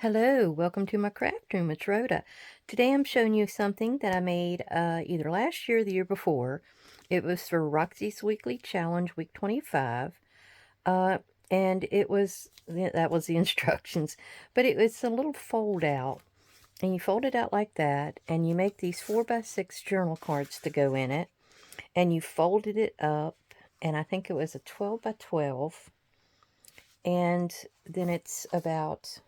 Hello, welcome to my craft room. It's Rhoda. Today I'm showing you something that I made either last year or the year before. It was for Roxy's Weekly Challenge, week 25. Uh, and that was the instructions. But it was a little fold out. And you fold it out like that. And you make these 4x6 journal cards to go in it. And you folded it up. And I think it was a 12 by 12. And then it's about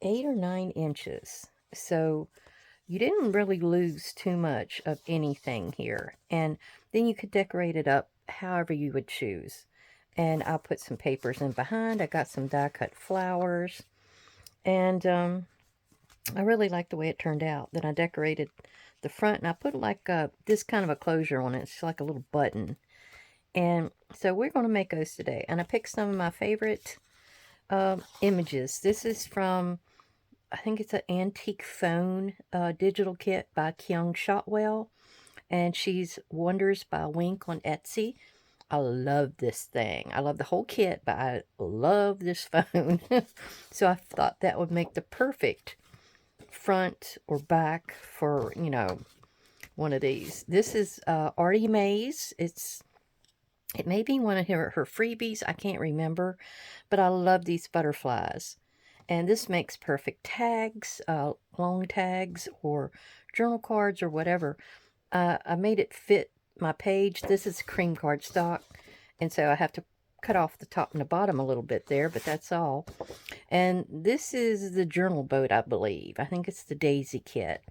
8 or 9 inches. So you didn't really lose too much of anything here. And then you could decorate it up however you would choose. And I'll put some papers in behind. I got some die cut flowers. And I really like the way it turned out. Then I decorated the front and I put like this kind of a closure on it. It's like a little button. And so we're going to make those today. And I picked some of my favorite images. This is from, I think it's an antique phone digital kit by Kyung Shotwell, and she's Wonders by Wink on Etsy. I love this thing. I love the whole kit, but I love this phone. So I thought that would make the perfect front or back for, one of these. This is Artie Mae's. It may be one of her freebies. I can't remember, but I love these butterflies. And this makes perfect tags, long tags, or journal cards, or whatever. I made it fit my page. This is cream cardstock, and so I have to cut off the top and the bottom a little bit there, but that's all. And this is the journal boat, I believe. I think it's the Daisy kit.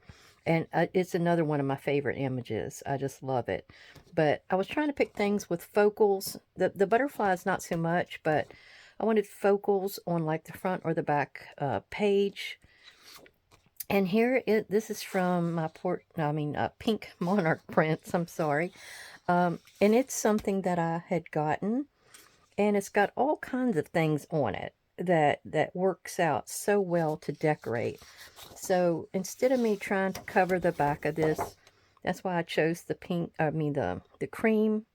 And it's another one of my favorite images. I just love it. But I was trying to pick things with focals. The butterflies, not so much, but I wanted focals on like the front or the back page. And this is from my Pink Monarch prints, I'm sorry. And it's something that I had gotten, and it's got all kinds of things on it that works out so well to decorate. So instead of me trying to cover the back of this, that's why I chose the cream.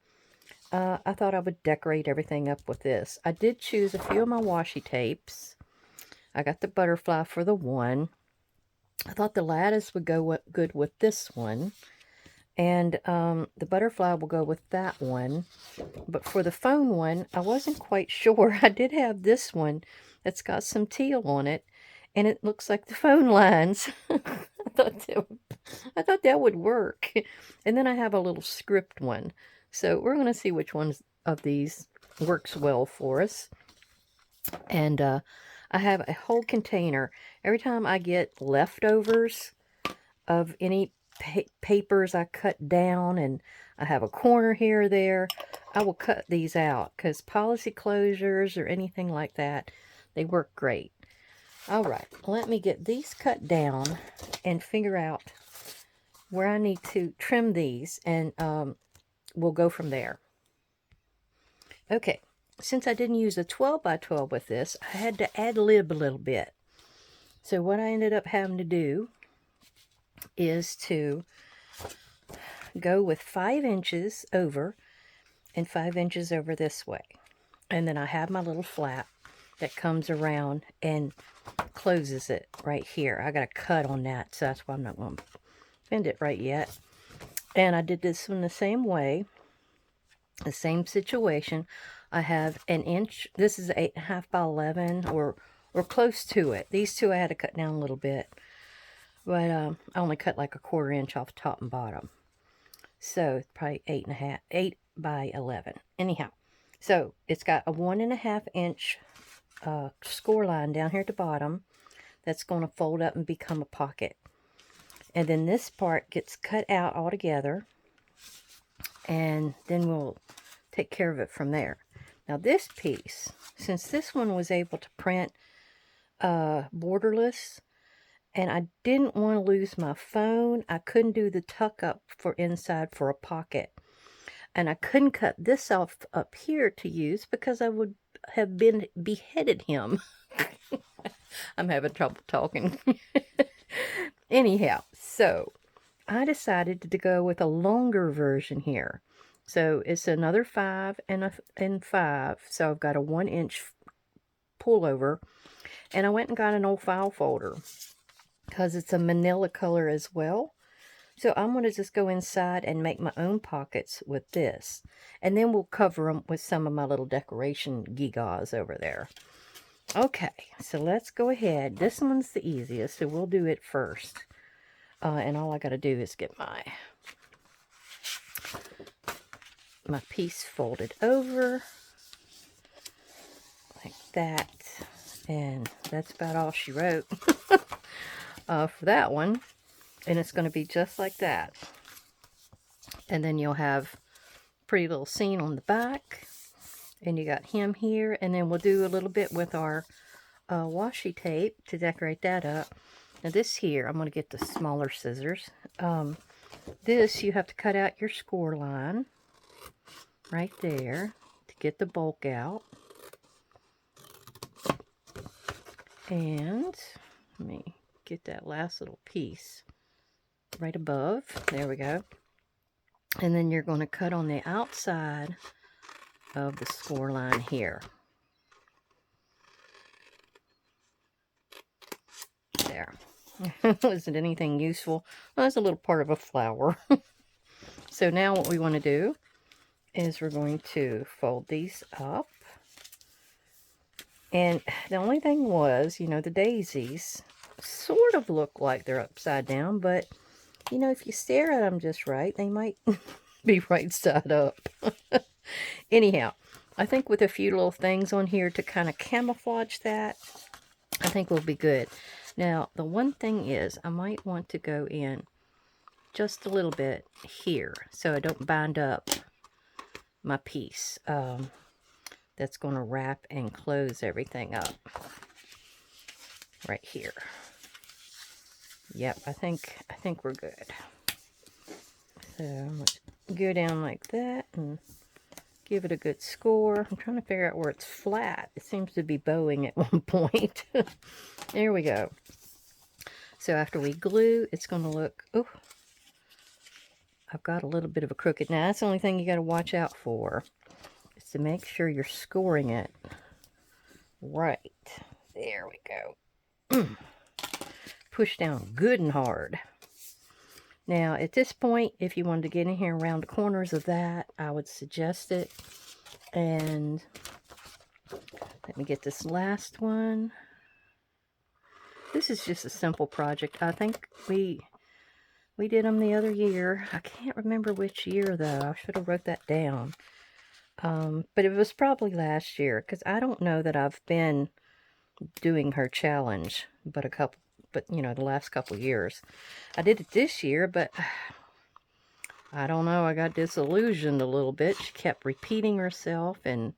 I thought I would decorate everything up with this. I did choose a few of my washi tapes. I got the butterfly for the one. I thought the lattice would go good with this one. And the butterfly will go with that one. But for the phone one, I wasn't quite sure. I did have this one that's got some teal on it, and it looks like the phone lines. I thought that would work. And then I have a little script one. So we're going to see which one of these works well for us. And I have a whole container. Every time I get leftovers of any papers I cut down, and I have a corner here or there, I will cut these out because policy closures or anything like that, they work great. All right, let me get these cut down and figure out where I need to trim these, and we'll go from there. Okay, since I didn't use a 12 by 12 with this, I had to ad-lib a little bit. So what I ended up having to do is to go with 5 inches over and 5 inches over this way. And then I have my little flap that comes around and closes it right here. I got a cut on that, so that's why I'm not going to bend it right yet. And I did this one the same way, the same situation. I have an inch. This is 8.5 by 11, or close to it. These two I had to cut down a little bit, but I only cut like a 1/4 inch off top and bottom. So it's probably 8 by 11. Anyhow, so it's got a 1.5 inch score line down here at the bottom that's going to fold up and become a pocket. And then this part gets cut out altogether, and then we'll take care of it from there. Now this piece, since this one was able to print borderless, and I didn't want to lose my phone, I couldn't do the tuck up for inside for a pocket. And I couldn't cut this off up here to use because I would have beheaded him. I'm having trouble talking. Anyhow, so I decided to go with a longer version here. So it's another 5 and 5. So I've got a 1 inch pullover. And I went and got an old file folder because it's a manila color as well. So I'm going to just go inside and make my own pockets with this. And then we'll cover them with some of my little decoration gewgaws over there. Okay, so let's go ahead. This one's the easiest, so we'll do it first. And all I got to do is get my piece folded over like that. And that's about all she wrote for that one. And it's going to be just like that. And then you'll have a pretty little scene on the back. And you got him here. And then we'll do a little bit with our washi tape to decorate that up. Now this here, I'm going to get the smaller scissors. This, you have to cut out your score line right there to get the bulk out. And let me get that last little piece right above. There we go. And then you're going to cut on the outside of the score line here. There. Isn't anything useful? Well, that's a little part of a flower. So now what we want to do is we're going to fold these up. And the only thing was, you know, the daisies sort of look like they're upside down, but, you know, if you stare at them just right, they might be right side up. Anyhow, I think with a few little things on here to kind of camouflage that, I think we'll be good. Now, the one thing is, I might want to go in just a little bit here so I don't bind up my piece. That's going to wrap and close everything up right here. Yep, I think we're good. So I'm going to go down like that and give it a good score. I'm trying to figure out where it's flat. It seems to be bowing at one point. There we go. So after we glue, it's going to look, oh, I've got a little bit of a crooked. Now that's the only thing you got to watch out for. To make sure you're scoring it right. There we go. Push down good and hard. Now, at this point, if you wanted to get in here around the corners of that, I would suggest it. And let me get this last one. This is just a simple project. I think we did them the other year. I can't remember which year, though. I should have wrote that down. But it was probably last year, because I don't know that I've been doing her challenge, but you know, the last couple of years. I did it this year, but I don't know, I got disillusioned a little bit. She kept repeating herself, and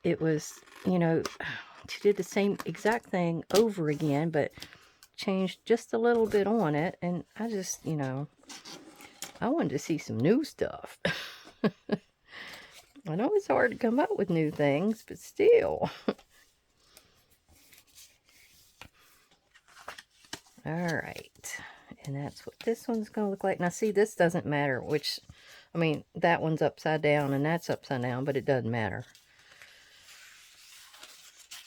it was, you know, she did the same exact thing over again, but changed just a little bit on it, and I just, you know, I wanted to see some new stuff. I know it's hard to come up with new things, but still. Alright. And that's what this one's going to look like. Now, see, this doesn't matter which... I mean, that one's upside down and that's upside down, but it doesn't matter.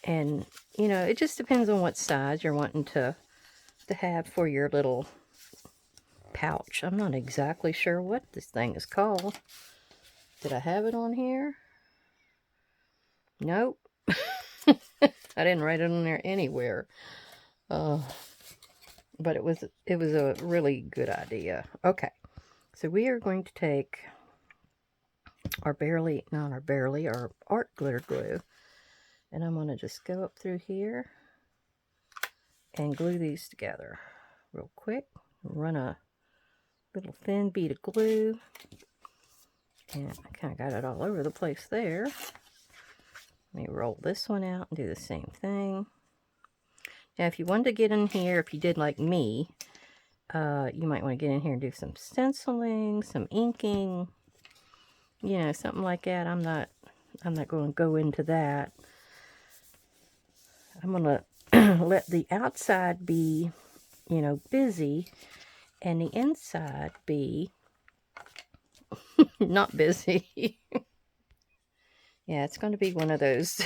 And, you know, it just depends on what size you're wanting to have for your little pouch. I'm not exactly sure what this thing is called. Did I have it on here? Nope. I didn't write it on there anywhere. But it was a really good idea. Okay. So we are going to take our our art glitter glue. And I'm going to just go up through here and glue these together real quick. Run a little thin bead of glue. And I kind of got it all over the place there. Let me roll this one out and do the same thing. Now, if you wanted to get in here, if you did like me, you might want to get in here and do some stenciling, some inking, you know, something like that. I'm not going to go into that. I'm going to let the outside be, you know, busy, and the inside be not busy. Yeah, it's going to be one of those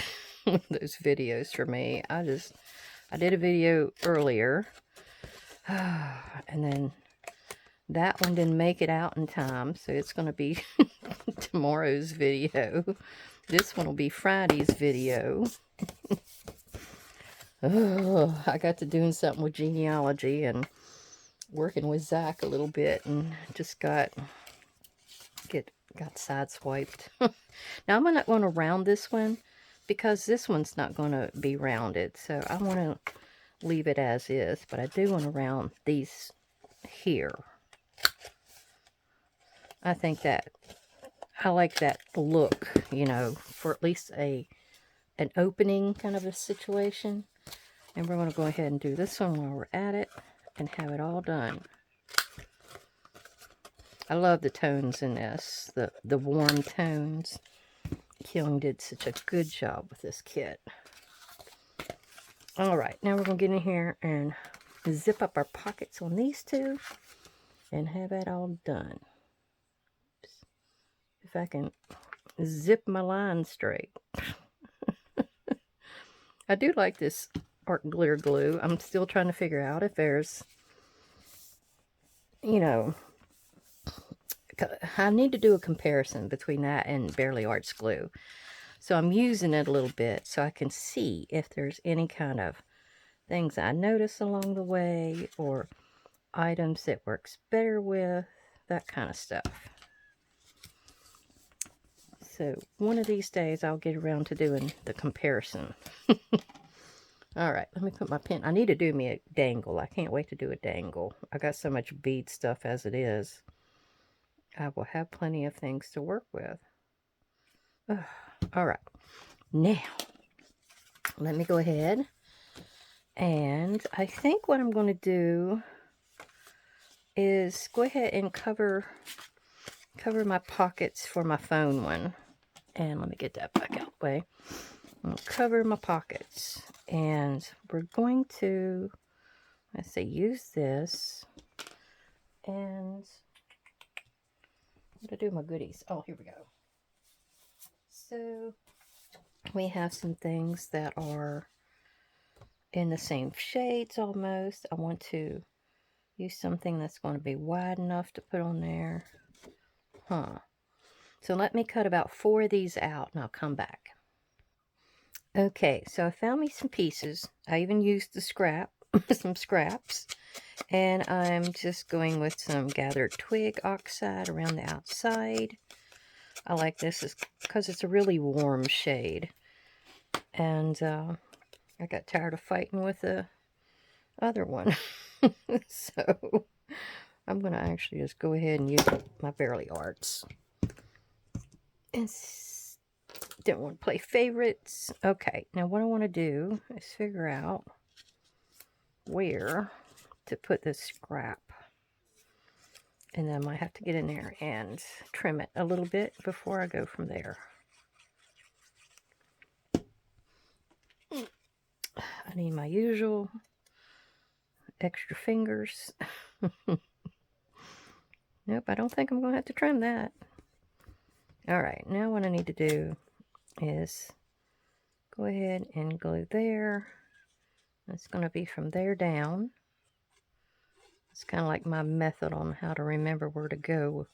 those videos for me. I did a video earlier, and then that one didn't make it out in time, so it's going to be tomorrow's video. This one will be Friday's video. Oh, I got to doing something with genealogy and working with Zach a little bit, and just got sideswiped. Now I'm not going to round this one because this one's not going to be rounded, so I want to leave it as is, but I do want to round these here. I think that I like that look, you know, for at least an opening kind of a situation. And we're going to go ahead and do this one while we're at it and have it all done. I love the tones in this, the warm tones. Keeling did such a good job with this kit. Alright, now we're going to get in here and zip up our pockets on these two and have that all done. Oops. If I can zip my line straight. I do like this art glitter glue. I'm still trying to figure out if there's, you know, I need to do a comparison between that and Barely Arts glue. So I'm using it a little bit so I can see if there's any kind of things I notice along the way or items that works better with, that kind of stuff. So one of these days I'll get around to doing the comparison. Alright, let me put my pen. I need to do me a dangle. I can't wait to do a dangle. I got so much bead stuff as it is. I will have plenty of things to work with. Alright, now let me go ahead, and I think what I'm going to do is go ahead and cover my pockets for my phone one. And let me get that back out of the way. I'll cover my pockets, and we're going to, let's say, use this. And what do I do with my goodies? Oh, here we go. So we have some things that are in the same shades almost. I want to use something that's going to be wide enough to put on there. So let me cut about 4 of these out and I'll come back. Okay, so I found me some pieces. I even used the some scraps. And I'm just going with some gathered twig oxide around the outside. I like this because it's a really warm shade. And I got tired of fighting with the other one. So I'm going to actually just go ahead and use my Barely Arts. And didn't want to play favorites. Okay, now what I want to do is figure out where to put this scrap. And then I might have to get in there and trim it a little bit before I go from there. I need my usual extra fingers. Nope, I don't think I'm going to have to trim that. Alright, now what I need to do is go ahead and glue there. It's going to be from there down. It's kind of like my method on how to remember where to go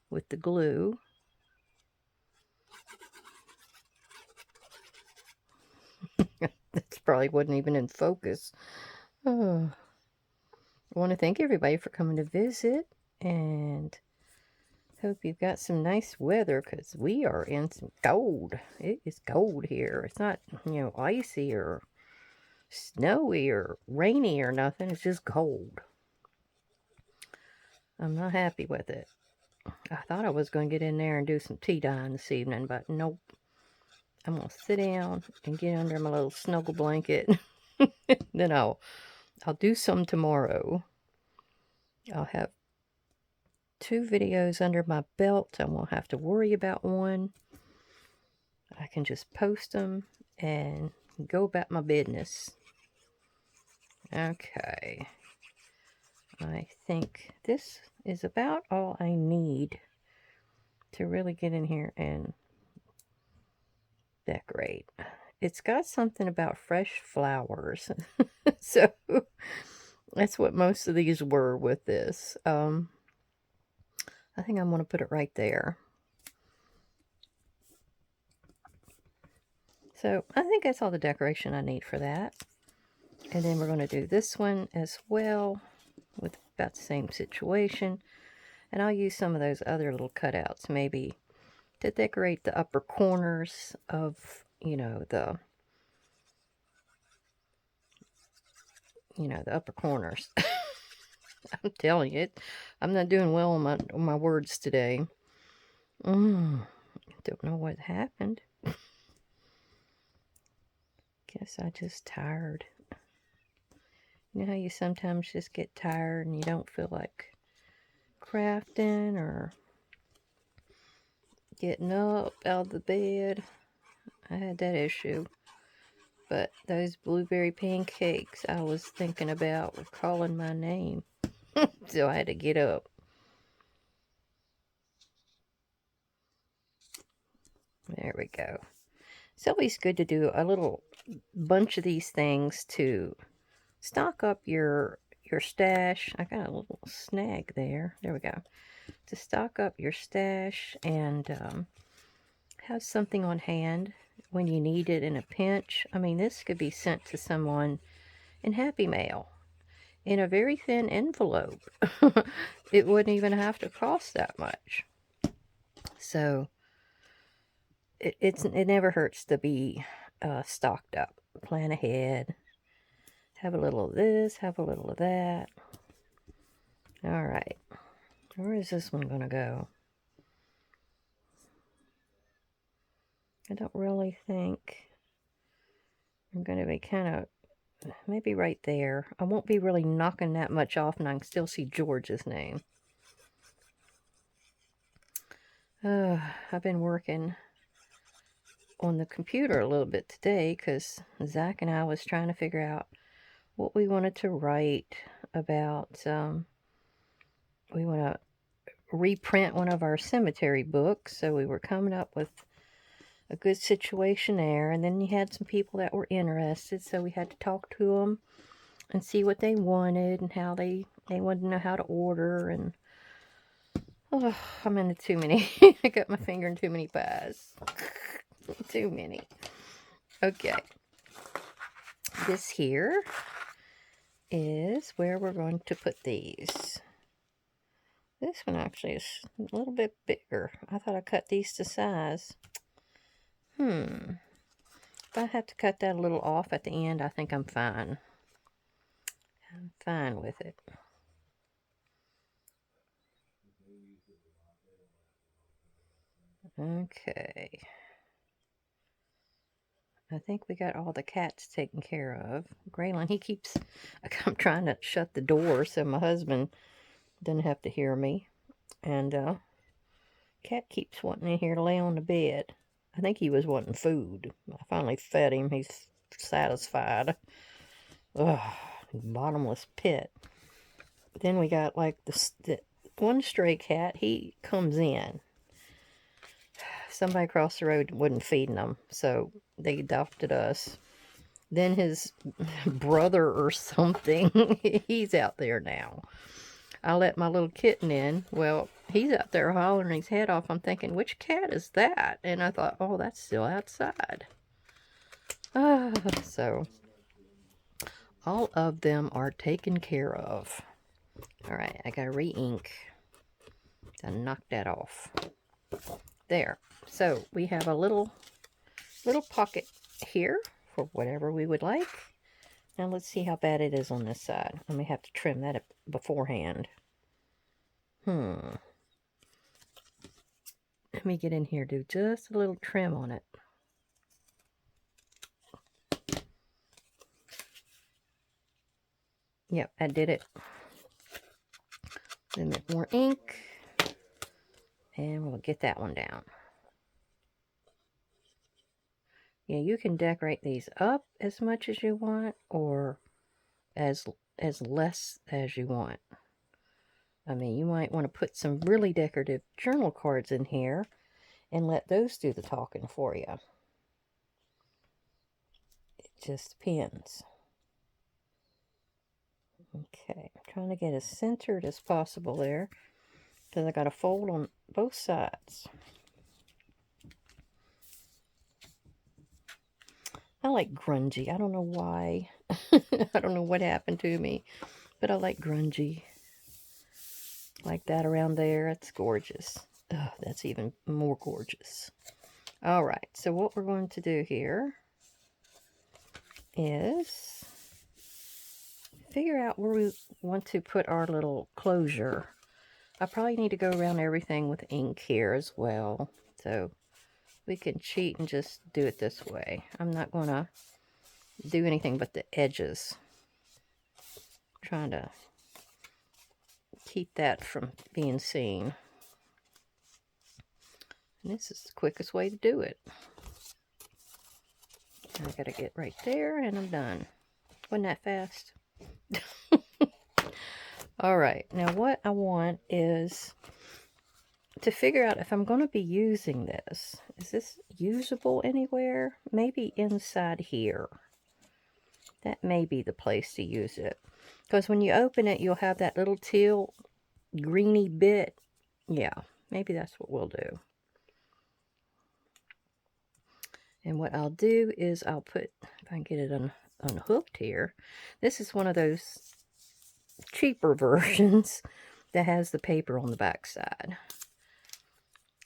with the glue. This probably wasn't even in focus. Oh. I want to thank everybody for coming to visit, and hope you've got some nice weather, because we are in some cold. It is cold here. It's not, you know, icy or snowy or rainy or nothing. It's just cold. I'm not happy with it. I thought I was going to get in there and do some tea dyeing this evening, but nope. I'm going to sit down and get under my little snuggle blanket. Then I'll do some tomorrow. I'll have 2 videos under my belt. I won't have to worry about one. I can just post them and go about my business. Okay. I think this is about all I need to really get in here and decorate. it's got something about fresh flowers. So that's what most of these were with this. I think I'm going to put it right there. So I think that's all the decoration I need for that. And then we're going to do this one as well with about the same situation. And I'll use some of those other little cutouts maybe to decorate the upper corners of, the upper corners. I'm telling you, I'm not doing well on my words today. Don't know what happened. Guess I just tired. You know how you sometimes just get tired and you don't feel like crafting or getting up out of the bed? I had that issue. But those blueberry pancakes I was thinking about were calling my name. So I had to get up. There we go. It's always good to do a little bunch of these things to stock up your stash. I got a little snag there. There we go. To stock up your stash and have something on hand when you need it in a pinch. I mean, this could be sent to someone in Happy Mail in a very thin envelope. It wouldn't even have to cost that much. So it never hurts to be stocked up. Plan ahead. Have a little of this, have a little of that. All right. Where is this one going to go? I don't really think I'm going to be kind of, maybe right there. I won't be really knocking that much off, and I can still see George's name. I've been working on the computer a little bit today because Zach and I was trying to figure out what we wanted to write about. We want to reprint one of our cemetery books, so we were coming up with a good situation there. And then you had some people that were interested, so we had to talk to them and see what they wanted and how they wanted to know how to order. And oh, I'm into too many. I got my finger in too many pies. Too many. Okay. This here is where we're going to put these. This one actually is a little bit bigger. I thought I cut these to size. If I have to cut that a little off at the end, I think I'm fine. I'm fine with it. Okay. I think we got all the cats taken care of. Graylin, I'm trying to shut the door so my husband doesn't have to hear me. And cat keeps wanting in here to lay on the bed. I think he was wanting food. I finally fed him. He's satisfied. Ugh, bottomless pit. But then we got like the one stray cat. He comes in. Somebody across the road wasn't feeding them, so they adopted us. Then his brother or something, he's out there now. I let my little kitten in. Well, he's out there hollering his head off. I'm thinking, which cat is that? And I thought, oh, that's still outside. So all of them are taken care of. All right, I got to re-ink. I knocked that off. There. So we have a little pocket here for whatever we would like. Now let's see how bad it is on this side. I may have to trim that up beforehand. Let me get in here, do just a little trim on it. Yep, I did it. Then more ink. And we'll get that one down. Yeah, you can decorate these up as much as you want or as less as you want. I mean, you might want to put some really decorative journal cards in here and let those do the talking for you. just depends. Okay, I'm trying to get as centered as possible there, because I got a fold on both sides. I like grungy. I don't know why. I don't know what happened to me, but I like grungy. Like that around there. It's gorgeous. Oh, that's even more gorgeous. All right, so what we're going to do here is figure out where we want to put our little closure. I probably need to go around everything with ink here as well. So we can cheat and just do it this way. I'm not going to do anything but the edges. I'm trying to keep that from being seen. And this is the quickest way to do it. I gotta get right there and I'm done. Wasn't that fast? Alright, now what I want is to figure out if I'm going to be using this. Is this usable anywhere? Maybe inside here. That may be the place to use it. Because when you open it, you'll have that little teal greeny bit. Yeah, maybe that's what we'll do. And what I'll do is I'll put, if I can get it unhooked here, this is one of those cheaper versions that has the paper on the back side.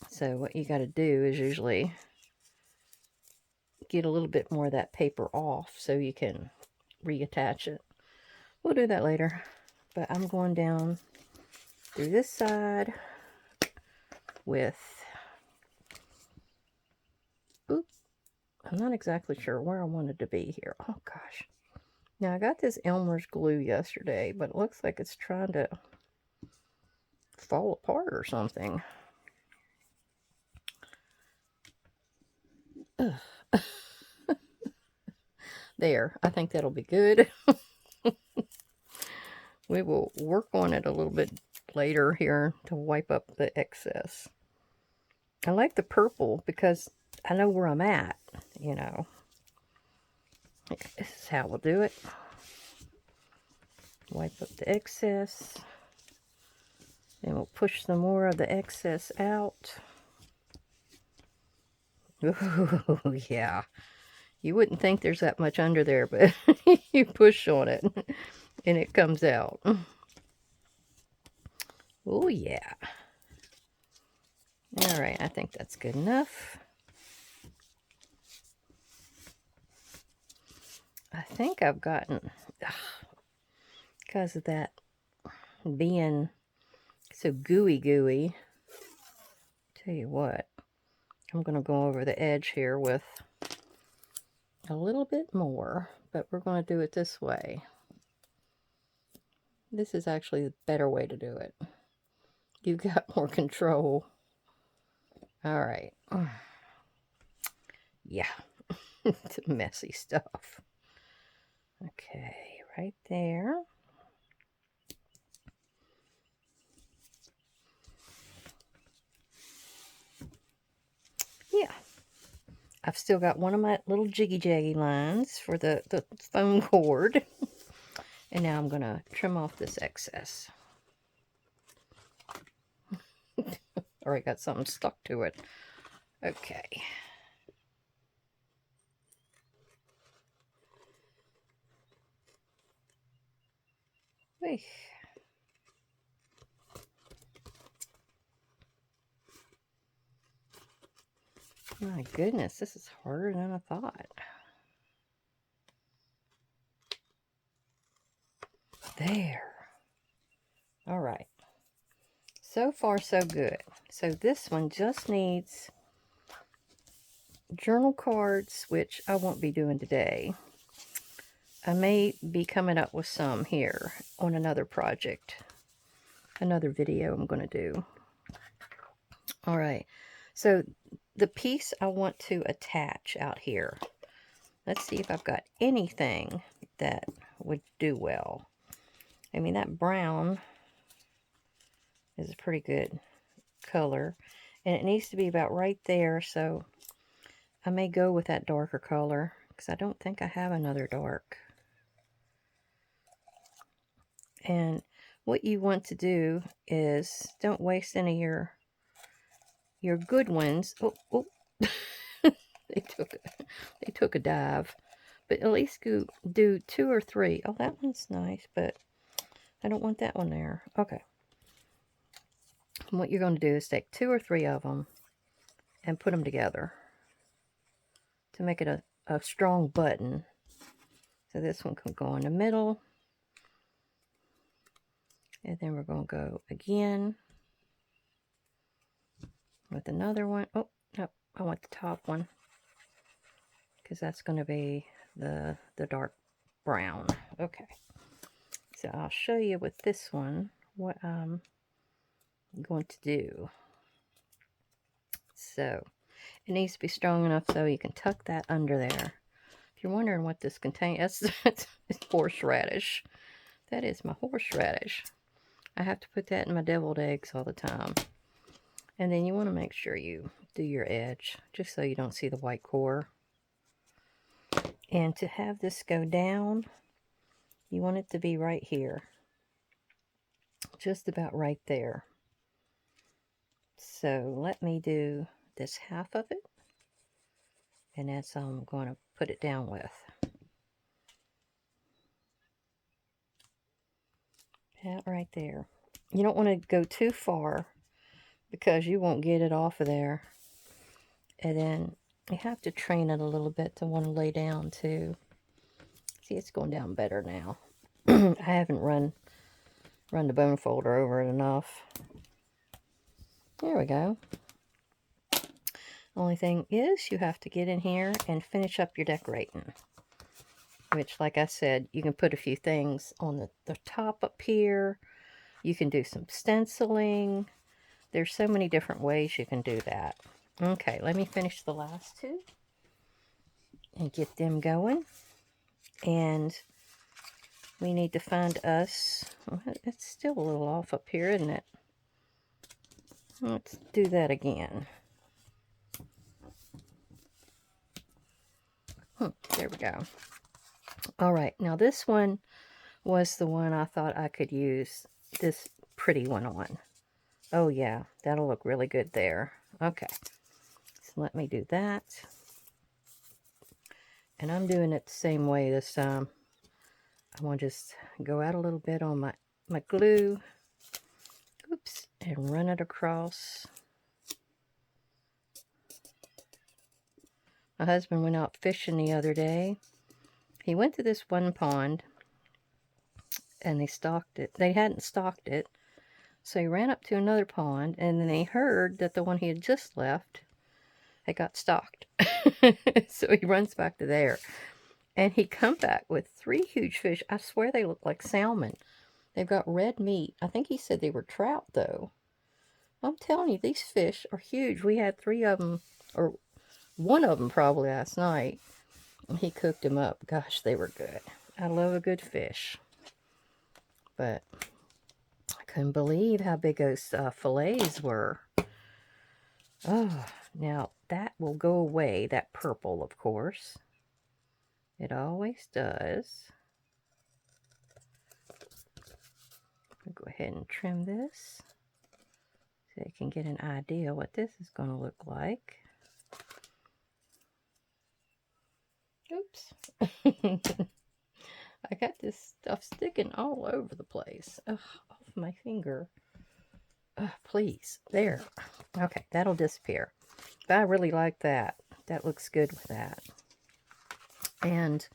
So what you got to do is usually get a little bit more of that paper off so you can reattach it. We'll do that later. But I'm going down through this side with, oops, I'm not exactly sure where I wanted to be here. Oh gosh. Now I got this Elmer's glue yesterday, but it looks like it's trying to fall apart or something. There, I think that'll be good. We will work on it a little bit later here to wipe up the excess. I like the purple because I know where I'm at, you know. This is how we'll do it. Wipe up the excess. Then we'll push some more of the excess out. Ooh, yeah. You wouldn't think there's that much under there, but you push on it and it comes out. Oh, yeah. All right, I think that's good enough. I think I've gotten, because of that being so gooey. Tell you what, I'm going to go over the edge here with a little bit more, but we're going to do it this way. This is actually the better way to do it. You've got more control. All right. Yeah, it's messy stuff. Okay, right there. Yeah. I've still got one of my little jiggy-jaggy lines for the foam cord. And now I'm going to trim off this excess. Alright, got something stuck to it. Okay. Whew. My goodness, this is harder than I thought. There. All right. So far, so good. So this one just needs journal cards, which I won't be doing today. I may be coming up with some here on another project. Another video I'm going to do. All right. So the piece I want to attach out here. Let's see if I've got anything that would do well. I mean, that brown is a pretty good color. And it needs to be about right there, so I may go with that darker color because I don't think I have another dark. And what you want to do is don't waste any of your good ones. Oh, oh. they took a dive. But at least do 2 or 3. Oh, that one's nice, but I don't want that one there. Okay. And what you're going to do is take 2 or 3 of them and put them together to make it a strong button. So this one can go in the middle. And then we're going to go again with another one. Oh, no, I want the top one, because that's going to be the dark brown. Okay. So I'll show you with this one what I'm going to do. So it needs to be strong enough so you can tuck that under there. If you're wondering what this contains, it's horseradish. That is my horseradish. I have to put that in my deviled eggs all the time. And then you want to make sure you do your edge, just so you don't see the white core. And to have this go down, you want it to be right here. Just about right there. So let me do this half of it. And that's all I'm going to put it down with. That right there. You don't want to go too far, because you won't get it off of there. And then you have to train it a little bit to want to lay down too. See, it's going down better now. I haven't run the bone folder over it enough. There we go. Only thing is, you have to get in here and finish up your decorating. Which, like I said, you can put a few things on the top up here. You can do some stenciling. There's so many different ways you can do that. Okay, let me finish the last 2 and get them going. And we need to find us, well, it's still a little off up here, isn't it? Let's do that again. There we go. All right, now this one was the one I thought I could use this pretty one on. Oh yeah, that'll look really good there. Okay, so let me do that. And I'm doing it the same way this time. I want to just go out a little bit on my glue. Oops, and run it across. My husband went out fishing the other day. He went to this one pond, and they stocked it. They hadn't stocked it. So he ran up to another pond, and then he heard that the one he had just left had got stocked. So he runs back to there. And he come back with 3 huge fish. I swear they look like salmon. They've got red meat. I think he said they were trout, though. I'm telling you, these fish are huge. We had 3 of them, or 1 of them probably last night. He cooked them up. Gosh, they were good. I love a good fish. But I couldn't believe how big those fillets were. Oh, now that will go away, that purple, of course. It always does. I'll go ahead and trim this so you can get an idea what this is going to look like. Oops. I got this stuff sticking all over the place. Ugh, off my finger. Please. There. Okay, that'll disappear. But I really like that. That looks good with that. And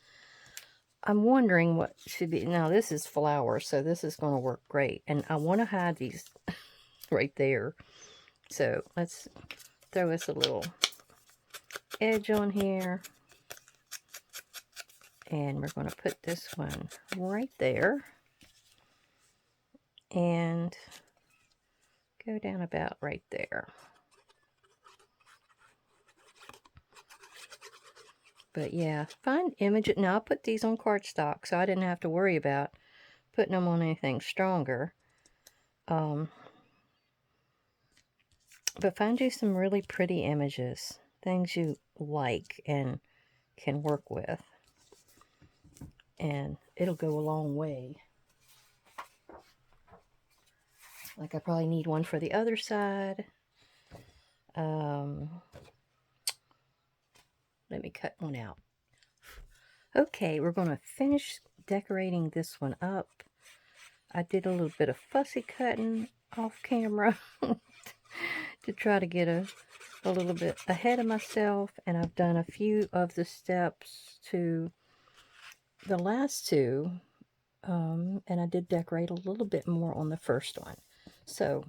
I'm wondering what should be... Now, this is flour, so this is going to work great. And I want to hide these right there. So, let's throw us a little edge on here. And we're going to put this one right there. And go down about right there. But yeah, find images. Now, I put these on cardstock, so I didn't have to worry about putting them on anything stronger. But find you some really pretty images. Things you like and can work with. And it'll go a long way. Like I probably need one for the other side. Let me cut one out. Okay, we're going to finish decorating this one up. I did a little bit of fussy cutting off camera to try to get a little bit ahead of myself, and I've done a few of the steps to the last two, and I did decorate a little bit more on the first one. So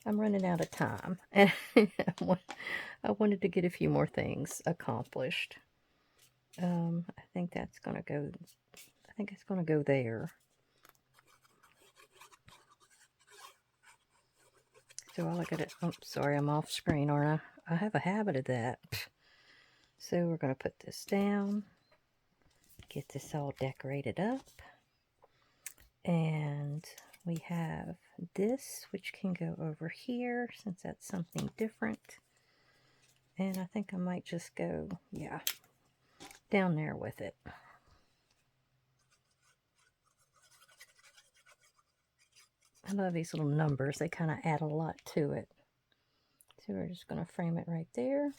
I'm running out of time, and I wanted to get a few more things accomplished. I think that's gonna go. I think it's gonna go there. So I look at it. Oh, sorry, I'm off screen, aren't I? I have a habit of that. So we're gonna put this down. Get this all decorated up, and we have this, which can go over here since that's something different. And I think I might just go, yeah, down there with it. I love these little numbers. They kind of add a lot to it. So we're just going to frame it right there.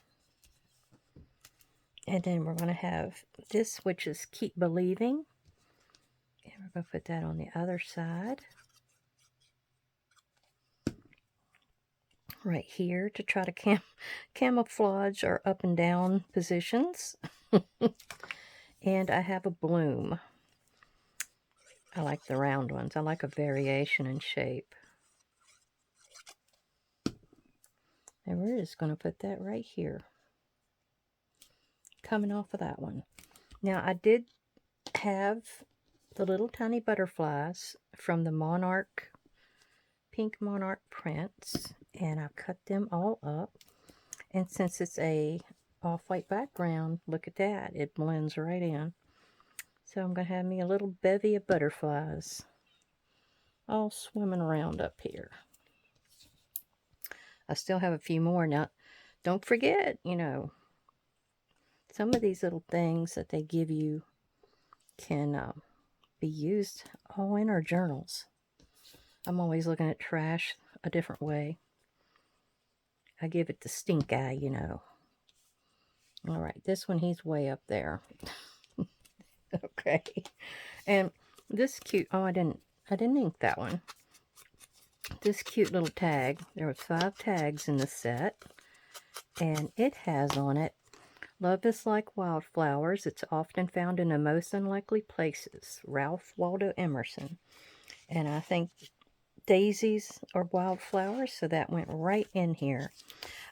And then we're going to have this, which is Keep Believing. And we're going to put that on the other side. Right here to try to camouflage our up and down positions. And I have a bloom. I like the round ones. I like a variation in shape. And we're just going to put that right here. Coming off of that one. Now I did have the little tiny butterflies from the Monarch, Pink Monarch prints, and I cut them all up. And since it's a off-white background, look at that, it blends right in. So I'm going to have me a little bevy of butterflies all swimming around up here. I still have a few more. Now, don't forget, you know, some of these little things that they give you can be used all in our journals. I'm always looking at trash a different way. I give it the stink eye, you know. All right, this one, he's way up there. Okay. And this cute, oh, I didn't ink that one. This cute little tag, there were 5 tags in the set, and it has on it, "Love is like wildflowers. It's often found in the most unlikely places." Ralph Waldo Emerson. And I think daisies are wildflowers, so that went right in here.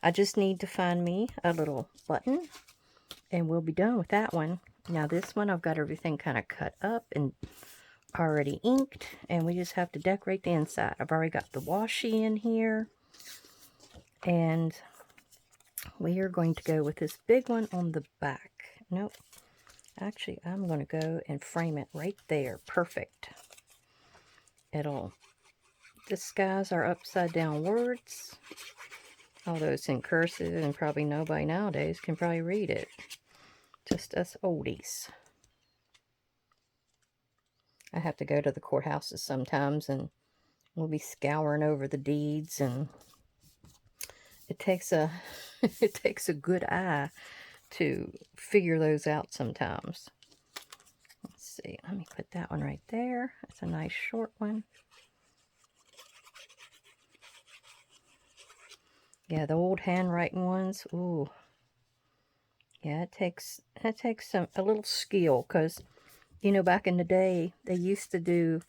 I just need to find me a little button, and we'll be done with that one. Now this one, I've got everything kind of cut up and already inked, and we just have to decorate the inside. I've already got the washi in here, and we are going to go with this big one on the back. Nope. Actually, I'm going to go and frame it right there. Perfect. It'll disguise our upside down words. Although it's in cursive and probably nobody nowadays can probably read it. Just us oldies. I have to go to the courthouses sometimes, and we'll be scouring over the deeds, and it takes a it takes a good eye to figure those out sometimes. Let's see. Let me put that one right there. It's a nice short one. Yeah, the old handwriting ones. Ooh. Yeah, it takes a little skill, because you know, back in the day, they used to do,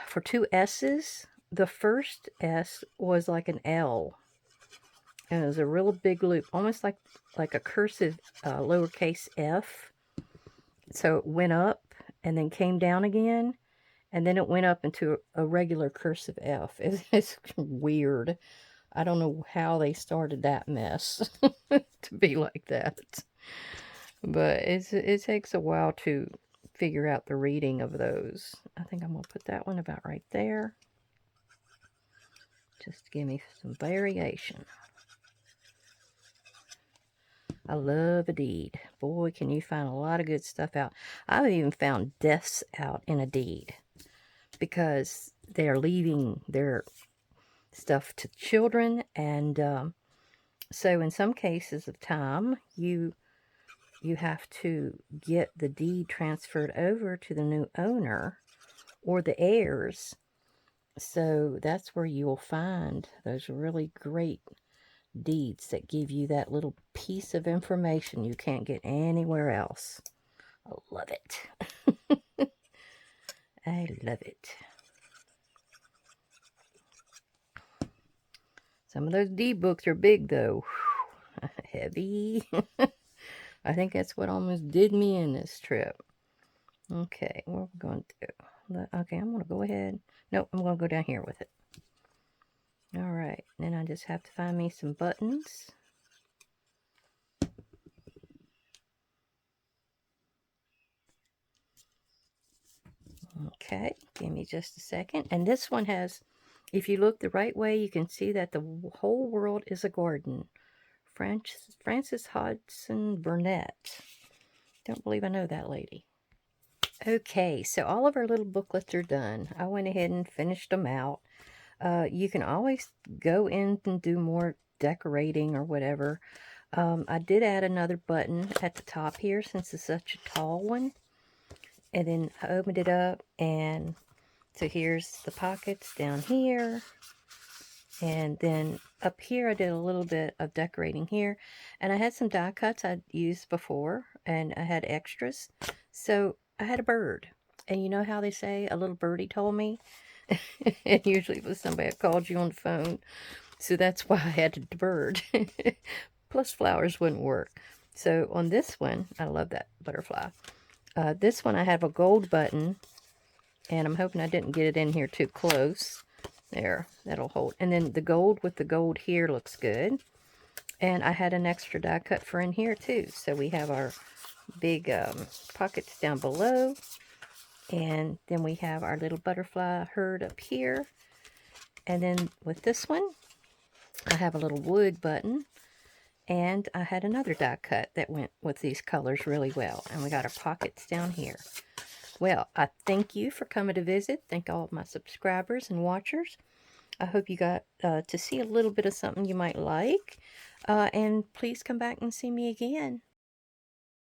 for 2 S's, the first S was like an L. And it was a real big loop, almost like a cursive lowercase f. So it went up and then came down again. And then it went up into a regular cursive F. It's weird. I don't know how they started that mess to be like that. But it takes a while to figure out the reading of those. I think I'm going to put that one about right there. Just to give me some variation. I love a deed. Boy, can you find a lot of good stuff out. I've even found deaths out in a deed because they are leaving their stuff to children. And so in some cases of time, you have to get the deed transferred over to the new owner or the heirs. So that's where you'll find those really great deeds that give you that little piece of information you can't get anywhere else. I love it. I love it. Some of those deed books are big though. Heavy. I think that's what almost did me in this trip. Okay, what are we going to do? Okay, I'm going to go ahead. Nope, I'm going to go down here with it. Alright, then I just have to find me some buttons. Okay, give me just a second. And this one has, if you look the right way, you can see that the whole world is a garden. Frances Hodgson Burnett. Don't believe I know that lady. Okay, so all of our little booklets are done. I went ahead and finished them out. You can always go in and do more decorating or whatever. I did add another button at the top here since it's such a tall one. And then I opened it up, and so here's the pockets down here. And then up here I did a little bit of decorating here. And I had some die cuts I'd used before, and I had extras. So I had a bird. And you know how they say, a little birdie told me? And usually it was somebody that called you on the phone. So that's why I had a bird. Plus flowers wouldn't work. So on this one, I love that butterfly. This one I have a gold button. And I'm hoping I didn't get it in here too close. There, that'll hold. And then the gold with the gold here looks good. And I had an extra die cut for in here too. So we have our big pockets down below. And then we have our little butterfly herd up here. And then with this one, I have a little wood button. And I had another die cut that went with these colors really well. And we got our pockets down here. Well, I thank you for coming to visit. Thank all of my subscribers and watchers. I hope you got to see a little bit of something you might like. And please come back and see me again.